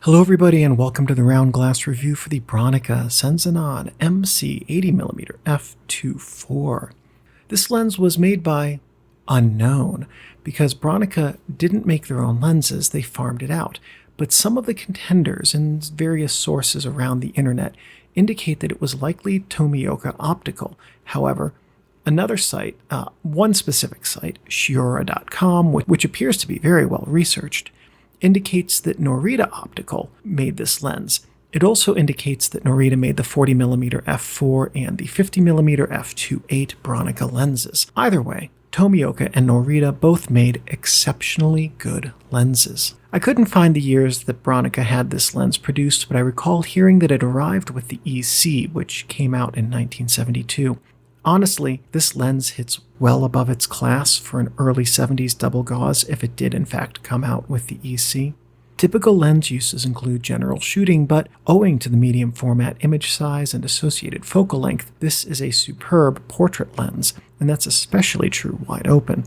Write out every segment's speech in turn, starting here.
Hello everybody and welcome to the round glass review for the Bronica Zenzanon MC 80mm f2.4. This lens was made by unknown because Bronica didn't make their own lenses, they farmed it out. But some of the contenders and various sources around the internet indicate that it was likely Tomioka Optical. However, another site, one specific site, shiora.com, which appears to be very well researched, indicates that Norita Optical made this lens. It also indicates that Norita made the 40mm f4 and the 50mm f2.8 Bronica lenses. Either way, Tomioka and Norita both made exceptionally good lenses. I couldn't find the years that Bronica had this lens produced, but I recall hearing that it arrived with the EC, which came out in 1972. Honestly, this lens hits well above its class for an early 70s double gauze if it did in fact come out with the EC. Typical lens uses include general shooting, but owing to the medium format image size and associated focal length, this is a superb portrait lens, and that's especially true wide open.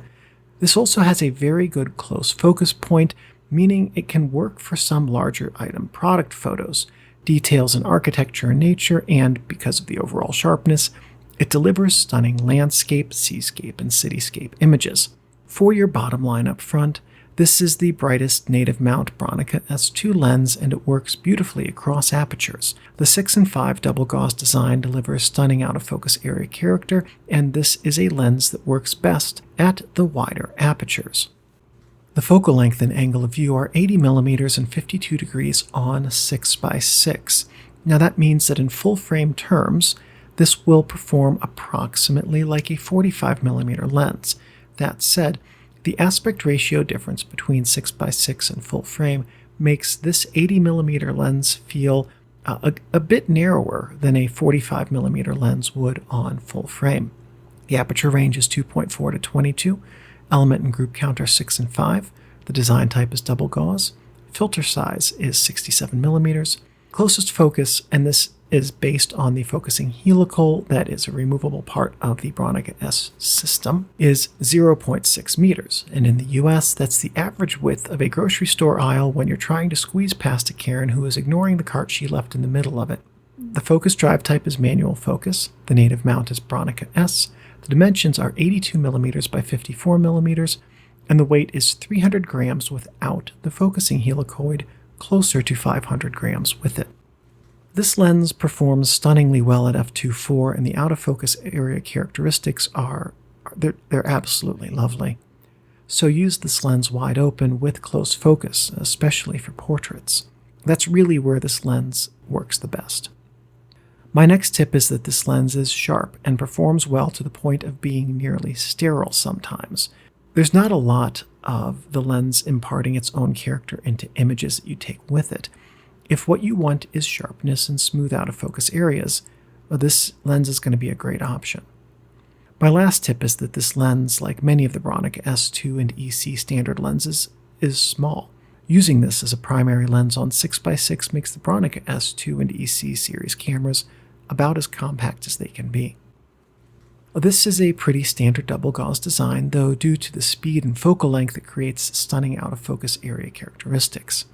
This also has a very good close focus point, meaning it can work for some larger item product photos, details in architecture and nature, and because of the overall sharpness, it delivers stunning landscape, seascape, and cityscape images. For your bottom line up front, this is the brightest native mount Bronica S2 lens, and it works beautifully across apertures. The 6 and 5 double gauze design delivers stunning out-of-focus area character, and this is a lens that works best at the wider apertures. The focal length and angle of view are 80mm and 52 degrees on 6x6. Now that means that in full frame terms, this will perform approximately like a 45mm lens. That said, the aspect ratio difference between 6x6 and full frame makes this 80mm lens feel a bit narrower than a 45mm lens would on full frame. The aperture range is 2.4 to 22, element and group count are 6 and 5, the design type is double gauze, filter size is 67mm, closest focus, and this is based on the focusing helical, that is a removable part of the Bronica S system, is 0.6 meters. And in the US, that's the average width of a grocery store aisle when you're trying to squeeze past a Karen who is ignoring the cart she left in the middle of it. The focus drive type is manual focus. The native mount is Bronica S. The dimensions are 82mm by 54mm, and the weight is 300 grams without the focusing helicoid, closer to 500 grams with it. This lens performs stunningly well at f2.4, and the out-of-focus area characteristics they're absolutely lovely. So use this lens wide open with close focus, especially for portraits. That's really where this lens works the best. My next tip is that this lens is sharp and performs well to the point of being nearly sterile sometimes. There's not a lot of the lens imparting its own character into images that you take with it. If what you want is sharpness and smooth out-of-focus areas, well, this lens is going to be a great option. My last tip is that this lens, like many of the Bronica S2 and EC standard lenses, is small. Using this as a primary lens on 6x6 makes the Bronica S2 and EC series cameras about as compact as they can be. This is a pretty standard double gauze design, though due to the speed and focal length it creates stunning out-of-focus area characteristics.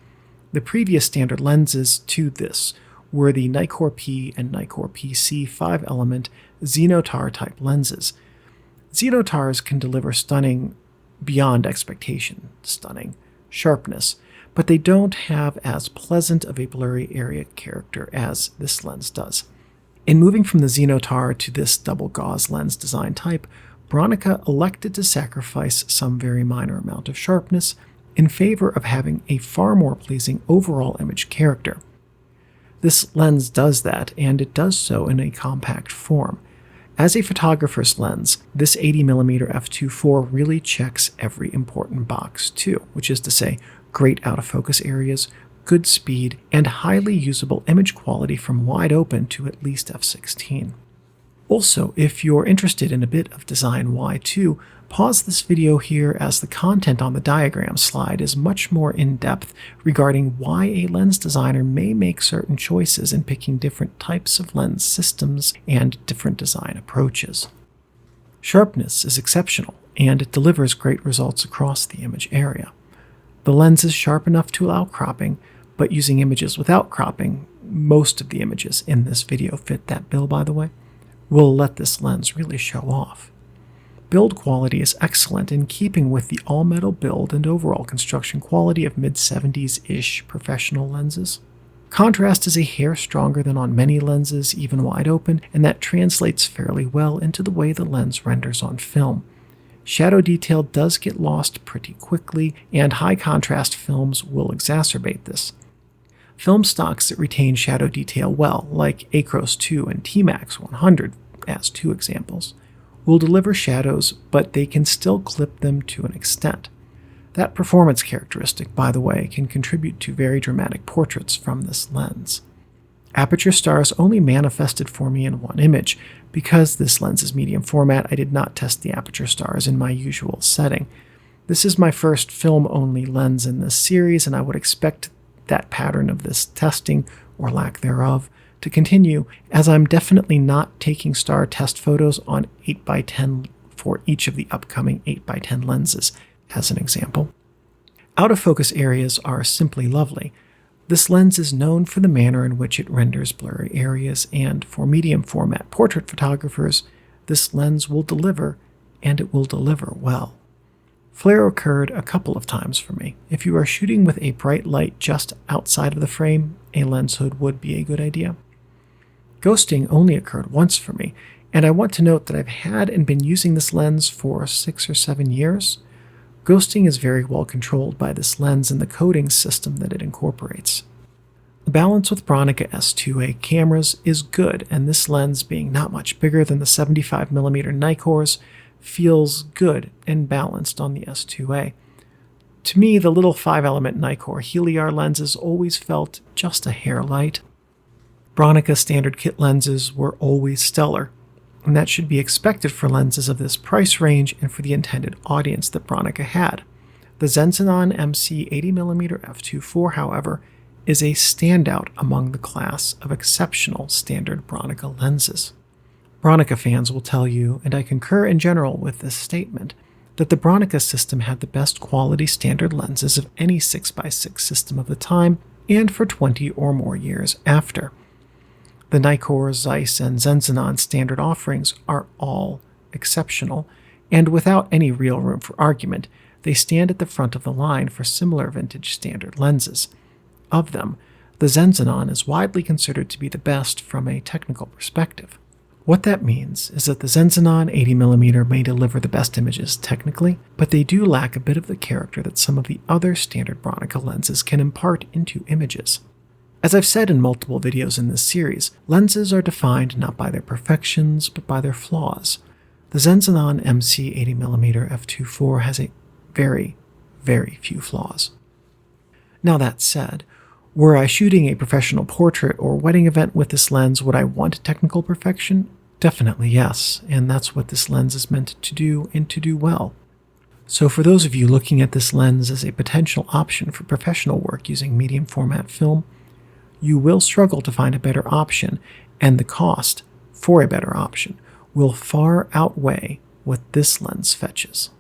The previous standard lenses to this were the Nikkor P and Nikkor PC 5-element Xenotar type lenses. Xenotars can deliver stunning, beyond expectation, stunning sharpness, but they don't have as pleasant of a blurry area character as this lens does. In moving from the Xenotar to this double gauze lens design type, Bronica elected to sacrifice some very minor amount of sharpness in favor of having a far more pleasing overall image character. This lens does that, and it does so in a compact form. As a photographer's lens, this 80mm f2.4 really checks every important box too, which is to say, great out-of-focus areas, good speed, and highly usable image quality from wide open to at least f16. Also, if you're interested in a bit of design why too, pause this video here as the content on the diagram slide is much more in-depth regarding why a lens designer may make certain choices in picking different types of lens systems and different design approaches. Sharpness is exceptional, and it delivers great results across the image area. The lens is sharp enough to allow cropping, but using images without cropping, most of the images in this video fit that bill by the way, will let this lens really show off. Build quality is excellent in keeping with the all-metal build and overall construction quality of mid-70s-ish professional lenses. Contrast is a hair stronger than on many lenses, even wide open, and that translates fairly well into the way the lens renders on film. Shadow detail does get lost pretty quickly, and high contrast films will exacerbate this. Film stocks that retain shadow detail well, like Acros 2 and T-Max 100 as two examples, will deliver shadows, but they can still clip them to an extent. That performance characteristic, by the way, can contribute to very dramatic portraits from this lens. Aperture stars only manifested for me in one image. Because this lens is medium format, I did not test the aperture stars in my usual setting. This is my first film-only lens in this series, and I would expect that pattern of this testing, or lack thereof, to continue, as I'm definitely not taking star test photos on 8x10 for each of the upcoming 8x10 lenses, as an example. Out-of-focus areas are simply lovely. This lens is known for the manner in which it renders blurry areas, and for medium format portrait photographers, this lens will deliver, and it will deliver well. Flare occurred a couple of times for me. If you are shooting with a bright light just outside of the frame, a lens hood would be a good idea. Ghosting only occurred once for me, and I want to note that I've had and been using this lens for 6 or 7 years. Ghosting is very well controlled by this lens and the coding system that it incorporates. The balance with Bronica S2A cameras is good, and this lens, being not much bigger than the 75mm Nikkors, feels good and balanced on the S2A. To me, the little 5-element Nikkor Heliar lenses always felt just a hair light. Bronica standard kit lenses were always stellar, and that should be expected for lenses of this price range and for the intended audience that Bronica had. The Zenzanon MC 80mm f2.4, however, is a standout among the class of exceptional standard Bronica lenses. Bronica fans will tell you, and I concur in general with this statement, that the Bronica system had the best quality standard lenses of any 6x6 system of the time and for 20 or more years after. The Nikkor, Zeiss, and Zenzanon standard offerings are all exceptional, and without any real room for argument, they stand at the front of the line for similar vintage standard lenses. Of them, the Zenzanon is widely considered to be the best from a technical perspective. What that means is that the Zenzanon 80mm may deliver the best images technically, but they do lack a bit of the character that some of the other standard Bronica lenses can impart into images. As I've said in multiple videos in this series, lenses are defined not by their perfections, but by their flaws. The Zenzanon MC 80mm f2.4 has a very, very few flaws. Now that said, were I shooting a professional portrait or wedding event with this lens, would I want technical perfection? Definitely yes, and that's what this lens is meant to do, and to do well. So for those of you looking at this lens as a potential option for professional work using medium format film, you will struggle to find a better option, and the cost for a better option will far outweigh what this lens fetches.